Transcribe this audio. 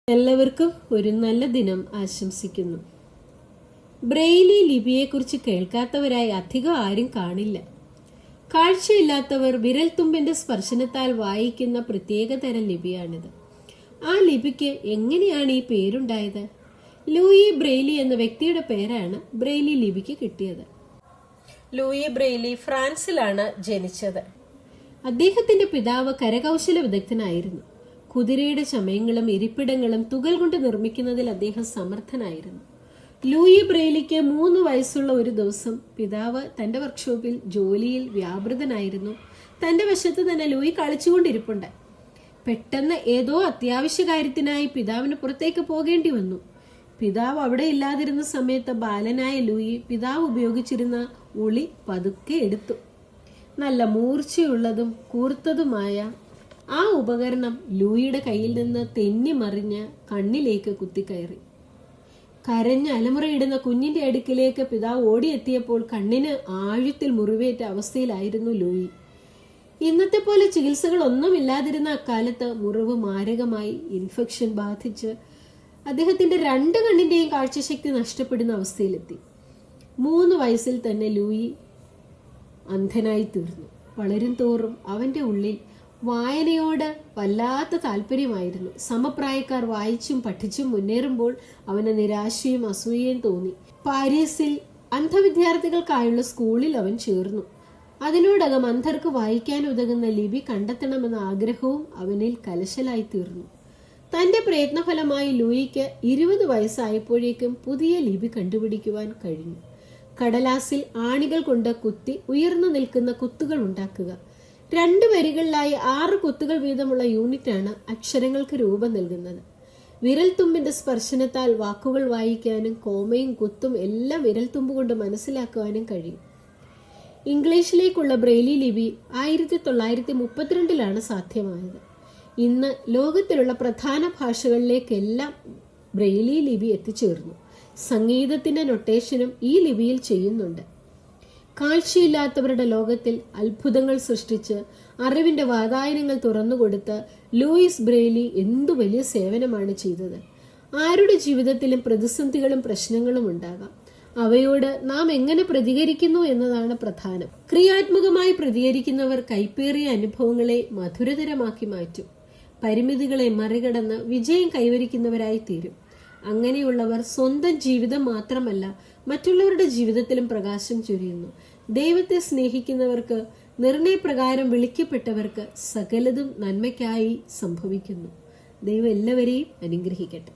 എല്ലാവർക്കും ഒരു നല്ല ദിനം ആശംസിക്കുന്നു. ബ്രെയിലി ലിപിയെക്കുറിച്ച് കേൾക്കാത്തവരായി അധികം ആരും കാണില്ല. കാഴ്ചയില്ലാത്തവർ വിരൽത്തുമ്പിന്റെ സ്പർശനത്താൽ വായിക്കുന്ന പ്രത്യേകതരം ലിപിയാണിത്. ആ ലിപിക്ക് എങ്ങനെയാണ് ഈ പേരുണ്ടായത്? ലൂയി ബ്രെയിലി എന്ന വ്യക്തിയുടെ പേരാണ് ബ്രെയിലി ലിപിക്ക് കിട്ടിയത്. ലൂയി ബ്രെയിലി ഫ്രാൻസിലാണ് ജനിച്ചത്. അദ്ദേഹത്തിന്റെ പിതാവ് കരകൗശല വിദഗ്ധനായിരുന്നു. കുതിരയുടെ ചമയങ്ങളും ഇരിപ്പിടങ്ങളും തുകൽ കൊണ്ട് നിർമ്മിക്കുന്നതിൽ അദ്ദേഹം സമർത്ഥനായിരുന്നു. ലൂയി ബ്രെയിലിക്ക് 3 വയസ്സുള്ള ഒരു ദിവസം പിതാവ് തന്റെ വർക്ക്ഷോപ്പിൽ ജോലിയിൽ വ്യാപൃതനായിരുന്നു. തന്റെ വശത്ത് തന്നെ ലൂയി കളിച്ചുകൊണ്ടിരിപ്പുണ്ട്. പെട്ടെന്ന് ഏതോ അത്യാവശ്യ കാര്യത്തിനായി പിതാവിന് പുറത്തേക്ക് പോകേണ്ടി വന്നു. പിതാവ് അവിടെ ഇല്ലാതിരുന്ന സമയത്ത് ബാലനായ ലൂയി പിതാവ് ഉപയോഗിച്ചിരുന്ന ഉളി പതുക്കെ എടുത്തു. നല്ല മൂർച്ചയുള്ളതും കൂർത്തതുമായ ആ ഉപകരണം ലൂയിയുടെ കയ്യിൽ നിന്ന് തെന്നി മറിഞ്ഞ് കണ്ണിലേക്ക് കുത്തിക്കയറി. കരഞ്ഞ് അലമുറയിടുന്ന കുഞ്ഞിന്റെ അടുക്കിലേക്ക് പിതാവ് ഓടിയെത്തിയപ്പോൾ കണ്ണിന് ആഴത്തിൽ മുറിവേറ്റ അവസ്ഥയിലായിരുന്നു ലൂയി. ഇന്നത്തെ പോലെ ചികിത്സകളൊന്നും ഇല്ലാതിരുന്ന അക്കാലത്ത് മുറിവ് മാരകമായി ഇൻഫെക്ഷൻ ബാധിച്ച് അദ്ദേഹത്തിന്റെ 2 കണ്ണിന്റെയും കാഴ്ചശക്തി നഷ്ടപ്പെടുന്ന അവസ്ഥയിലെത്തി. 3 വയസ്സിൽ തന്നെ ലൂയി അന്ധനായി തീർന്നു. വളരും തോറും അവന്റെ ഉള്ളിൽ വായനയോട് വല്ലാത്ത താല്പര്യമായിരുന്നു. സമപ്രായക്കാർ വായിച്ചും പഠിച്ചും മുന്നേറുമ്പോൾ അവന് നിരാശയും അസൂയയും തോന്നി. പാരീസിൽ അന്ധവിദ്യാർത്ഥികൾക്കായുള്ള സ്കൂളിൽ അവൻ ചേർന്നു. അതിനോടകം അന്ധർക്ക് വായിക്കാൻ ഉതകുന്ന ലിപി കണ്ടെത്തണമെന്ന ആഗ്രഹവും അവനിൽ കലശലായി തീർന്നു. തന്റെ പ്രയത്നഫലമായി ലൂയിക്ക് 20 വയസ്സായപ്പോഴേക്കും പുതിയ ലിപി കണ്ടുപിടിക്കുവാൻ കഴിഞ്ഞു. കടലാസിൽ ആണികൾ കൊണ്ട് കുത്തി ഉയർന്നു നിൽക്കുന്ന കുത്തുകൾ ഉണ്ടാക്കുക. 2 വരികളിലായി 6 കുത്തുകൾ വീതമുള്ള യൂണിറ്റാണ് അക്ഷരങ്ങൾക്ക് രൂപം നൽകുന്നത്. വിരൽത്തുമ്പിന്റെ സ്പർശനത്താൽ വാക്കുകൾ വായിക്കാനും കോമയും കുത്തും എല്ലാം വിരൽത്തുമ്പ് കൊണ്ട് മനസ്സിലാക്കുവാനും കഴിയും. ഇംഗ്ലീഷിലേക്കുള്ള ബ്രെയിലി ലിപി 1932 സാധ്യമായത്. ഇന്ന് ലോകത്തിലുള്ള പ്രധാന ഭാഷകളിലേക്കെല്ലാം ബ്രെയിലി ലിപി എത്തിച്ചേർന്നു. സംഗീതത്തിന്റെ നൊട്ടേഷനും ഈ ലിപിയിൽ ചെയ്യുന്നുണ്ട്. കാഴ്ചയില്ലാത്തവരുടെ ലോകത്തിൽ അത്ഭുതങ്ങൾ സൃഷ്ടിച്ച് അറിവിന്റെ വാതായനങ്ങൾ തുറന്നുകൊടുത്ത് ലൂയിസ് ബ്രെയിലി എന്തു വലിയ സേവനമാണ് ചെയ്തത്. ആരുടെ ജീവിതത്തിലും പ്രതിസന്ധികളും പ്രശ്നങ്ങളും ഉണ്ടാകാം. അവയോട് നാം എങ്ങനെ പ്രതികരിക്കുന്നു എന്നതാണ് പ്രധാനം. ക്രിയാത്മകമായി പ്രതികരിക്കുന്നവർ കൈപ്പേറിയ അനുഭവങ്ങളെ മധുരതരമാക്കി മാറ്റും. പരിമിതികളെ മറികടന്ന് വിജയം കൈവരിക്കുന്നവരായി തീരും. അങ്ങനെയുള്ളവർ സ്വന്തം ജീവിതം മാത്രമല്ല മറ്റുള്ളവരുടെ ജീവിതത്തിലും പ്രകാശം ചൊരിയുന്നു. ദൈവത്തെ സ്നേഹിക്കുന്നവർക്ക്, നിർണയപ്രകാരം വിളിക്കപ്പെട്ടവർക്ക് സകലതും നന്മയ്ക്കായി സംഭവിക്കുന്നു. ദൈവം എല്ലാവരെയും അനുഗ്രഹിക്കട്ടെ.